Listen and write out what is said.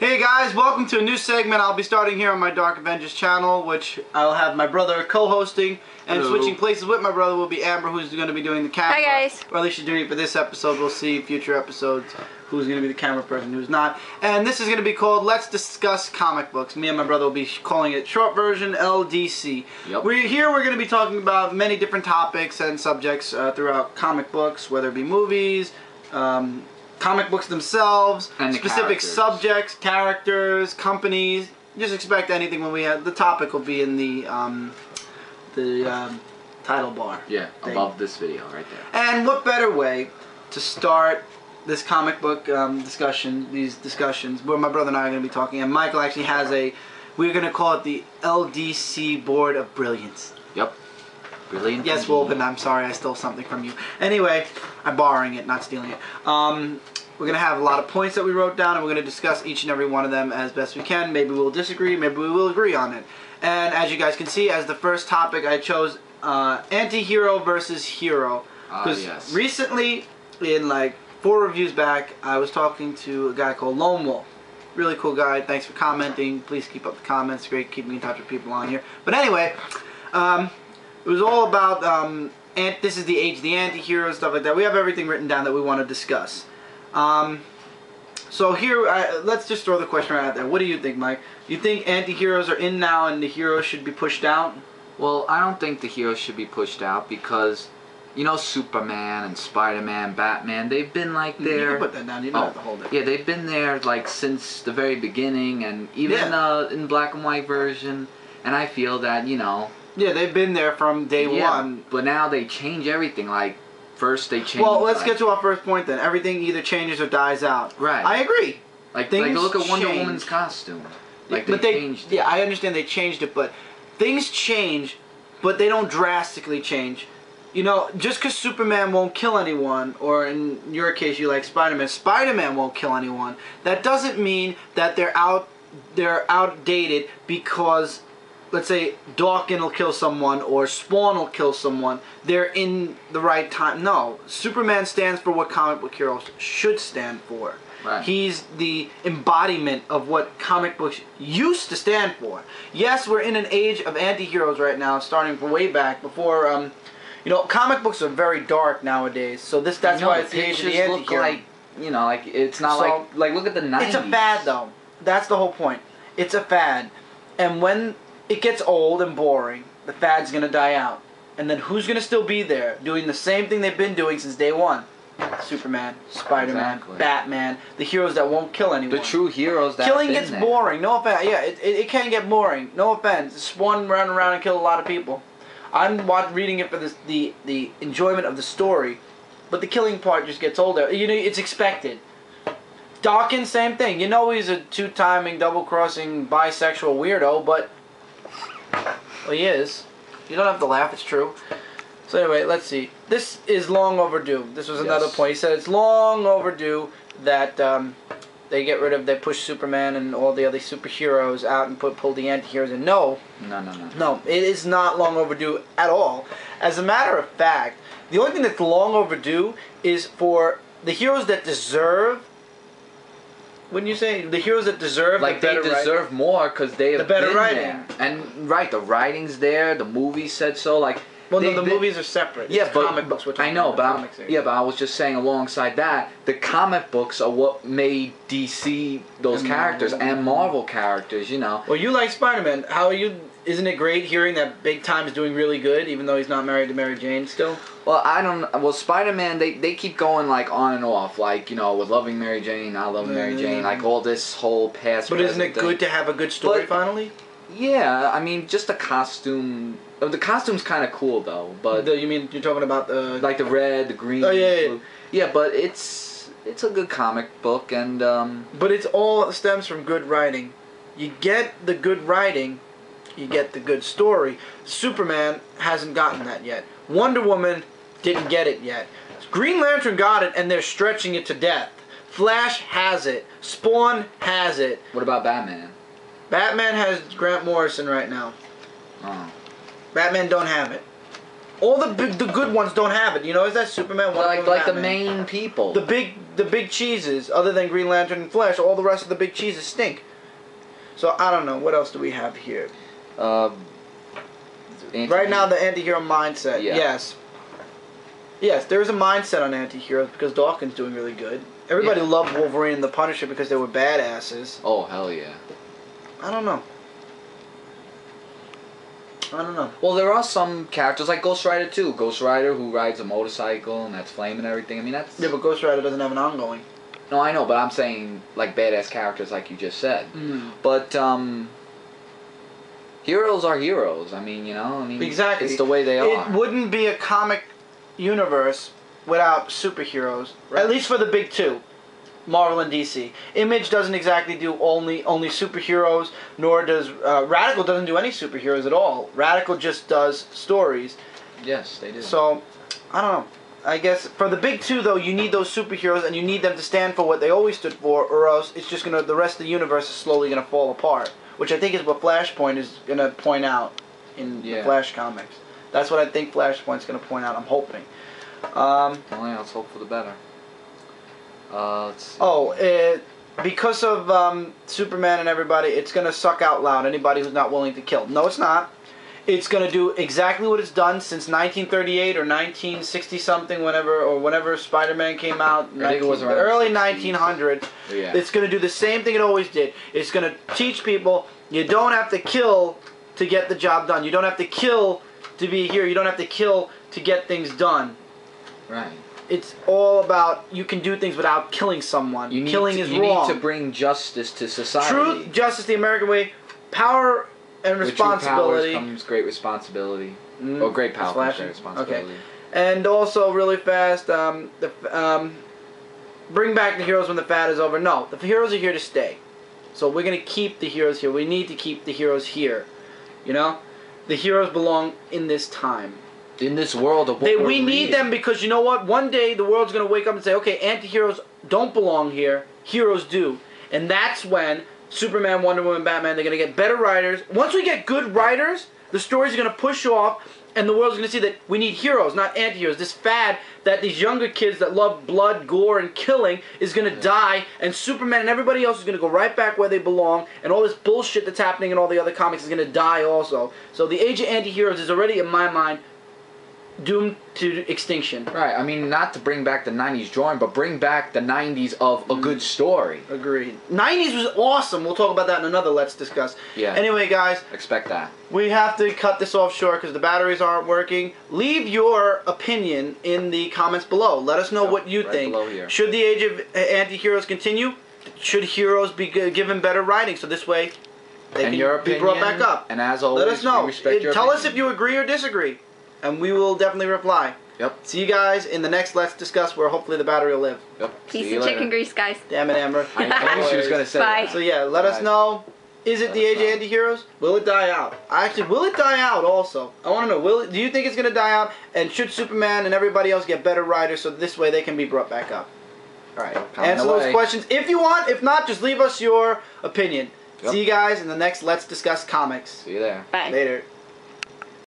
Hey guys, welcome to a new segment I'll be starting here on my Dark Avengers channel, which I'll have my brother co-hosting, and Hello. switching places with my brother will be Amber, who's going to be doing the camera. Hi guys. Or at least she's doing it for this episode. We'll see future episodes who's going to be the camera person, who's not. And this is going to be called Let's Discuss Comic Books. Me and my brother will be calling it short version LDC. Yep. We're going to be talking about many different topics and subjects throughout comic books, whether it be movies, comic books themselves, and specific characters. Subjects, characters, companies. Just expect anything when we have the topic will be in the title bar. Yeah, thing. above this video right there. And what better way to start this comic book these discussions, where my brother and I are going to be talking, and Michael actually has we're going to call it the LDC Board of Brilliance. Yep. Brilliant. Yes, Wolfen, I'm sorry I stole something from you. Anyway, I'm borrowing it, not stealing it. We're going to have a lot of points that we wrote down, and we're going to discuss each and every one of them as best we can. Maybe we'll disagree, maybe we will agree on it. And as you guys can see, as the first topic, I chose anti-hero versus hero. Because yes. recently, in like 4 reviews back, I was talking to a guy called Lone Wolf. Really cool guy. Thanks for commenting. Please keep up the comments. Great keeping in touch with people on here. But anyway, it was all about, this is the age of the anti-heroes, stuff like that. We have everything written down that we want to discuss. So here, let's just throw the question right out there. What do you think, Mike? You think anti-heroes are in now and the heroes should be pushed out? Well, I don't think the heroes should be pushed out because, you know, Superman and Spider-Man, Batman, they've been like there. You can put that down. You don't have to hold it. Yeah, they've been there like since the very beginning, and even in black and white version. And I feel that, you know. Yeah, they've been there from day one. But now they change everything. Like, first they change. Well, let's get to our first point then. Everything either changes or dies out. Right. I agree. Like Things look at Wonder change. Woman's costume. Like, but they changed it. Yeah, I understand they changed it, but things change, but they don't drastically change. You know, just because Superman won't kill anyone, or in your case you like Spider-Man, Spider-Man won't kill anyone, that doesn't mean that they're outdated because, let's say, Dawkins will kill someone or Spawn will kill someone. They're in the right time. No, Superman stands for what comic book heroes should stand for. Right. He's the embodiment of what comic books used to stand for. Yes, we're in an age of anti-heroes right now, starting from way back before. You know, comic books are very dark nowadays, so that's why it's the age of the anti-hero. Look like, you know, like it's not like look at the 90s. It's a fad, though. That's the whole point. It's a fad, and when it gets old and boring, the fad's gonna die out, and then who's gonna still be there doing the same thing they've been doing since day one? Superman, Spider-Man, Exactly. Batman, the heroes that won't kill anyone. The true heroes that Killing have gets been there. boring. No offense. Yeah, it can get boring. No offense. Spawn run around and kill a lot of people. I'm reading it for the enjoyment of the story, but the killing part just gets older. You know, it's expected. Dawkins, same thing. You know he's a two-timing, double-crossing, bisexual weirdo, but well, he is. You don't have to laugh. It's true. So anyway, let's see. This is long overdue. This was another point. He said it's long overdue that they push Superman and all the other superheroes out and pull the anti-heroes in. No, it is not long overdue at all. As a matter of fact, the only thing that's long overdue is for the heroes that deserve. Wouldn't you say the heroes that deserve like the they better deserve more because they have the better been writing. there. And right, the writing's there. The movie said so. Like. Well, no, the movies are separate. Yeah, it's but comic books. We're talking I know, about but I was just saying alongside that, the comic books are what made DC those And characters Marvel. and Marvel characters. You know. Well, you like Spider-Man. How are you? Isn't it great hearing that Big Time is doing really good, even though he's not married to Mary Jane still? Well, I don't. Well, Spider-Man, they keep going like on and off, like, you know, with loving Mary Jane, not loving Mary Jane, like all this whole past. But isn't it present good to have a good story But- finally? Yeah, I mean, just the costume. The costume's kind of cool though, but You mean you're talking about the like the red, the green. Oh, yeah. blue. Yeah, but it's a good comic book, and But it's all stems from good writing. You get the good writing, you get the good story. Superman hasn't gotten that yet. Wonder Woman didn't get it yet. Green Lantern got it, and they're stretching it to death. Flash has it. Spawn has it. what about Batman? Batman has Grant Morrison right now. Oh. Batman don't have it. All the good ones don't have it. You know, is that Superman? Wonder Woman, Like the Batman. main people. The big cheeses, other than Green Lantern and Flash, all the rest of the big cheeses stink. So I don't know. What else do we have here? Right now, the anti-hero mindset. Yeah. Yes, there is a mindset on anti-heroes because Dawkins doing really good. Everybody loved Wolverine and the Punisher because they were badasses. Oh, hell yeah. I don't know. Well, there are some characters like Ghost Rider too. Ghost Rider who rides a motorcycle and that's flame and everything. I mean, that's... Yeah, but Ghost Rider doesn't have an ongoing. No, I know, but I'm saying like badass characters like you just said. But heroes are heroes. I mean, you know, exactly. It's the way they are. It wouldn't be a comic universe without superheroes. Right. At least for the big two, Marvel and DC. Image doesn't exactly do only superheroes, nor does Radical doesn't do any superheroes at all. Radical just does stories. Yes, they do. So, I don't know. I guess for the big two though, you need those superheroes and you need them to stand for what they always stood for, or else it's just the rest of the universe is slowly gonna fall apart. Which I think is what Flashpoint is gonna point out in the Flash comics. That's what I think Flashpoint's gonna point out. I'm hoping. Well, yeah, let's hope for the better. Let's see. Because of Superman and everybody, it's gonna suck out loud anybody who's not willing to kill. No, it's not. It's gonna do exactly what it's done since 1938 or 1960 something, whenever Spider-Man came out. I think it was around early 60s. 1900. Yeah. It's gonna do the same thing it always did. It's gonna teach people you don't have to kill to get the job done. You don't have to kill to be here. You don't have to kill to get things done. Right. It's all about you can do things without killing someone. Killing is wrong. You need to bring justice to society. Truth, justice, the American way, power and responsibility. With true powers comes great responsibility. Or great power comes great responsibility. Okay. And also, really fast, bring back the heroes when the fad is over. No, the heroes are here to stay. So we're going to keep the heroes here. We need to keep the heroes here. You know? The heroes belong in this time. In this world of what we need them because you know what? One day the world's going to wake up and say, okay, anti-heroes don't belong here. Heroes do. And that's when Superman, Wonder Woman, Batman, they're going to get better writers. Once we get good writers, the stories are going to push off and the world's going to see that we need heroes, not anti-heroes. This fad that these younger kids that love blood, gore, and killing is going to die, and Superman and everybody else is going to go right back where they belong, and all this bullshit that's happening in all the other comics is going to die also. So the age of anti-heroes is already, in my mind, doomed to extinction. Right, I mean, not to bring back the 90s drawing, but bring back the 90s of a good story. Agreed. 90s was awesome. We'll talk about that in another Let's Discuss. Yeah. Anyway, guys. Expect that. We have to cut this off short because the batteries aren't working. Leave your opinion in the comments below. Let us know what you think. Below here. Should the age of anti-heroes continue? Should heroes be given better writing so this way they can be brought back up? And as always, let us know. We respect your Tell opinion. us if you agree or disagree. And we will definitely reply. Yep. See you guys in the next Let's Discuss where hopefully the battery will live. Yep. Piece of chicken grease, guys. Damn it, Amber. I knew she was going to say Bye. that. So yeah, let us know. Is it the age of anti-heroes? Will it die out? Actually, will it die out also? I want to know. Do you think it's going to die out? And should Superman and everybody else get better writers so this way they can be brought back up? Alright. Answer those questions if you want. If not, just leave us your opinion. Yep. See you guys in the next Let's Discuss Comics. See you there. Bye. Later.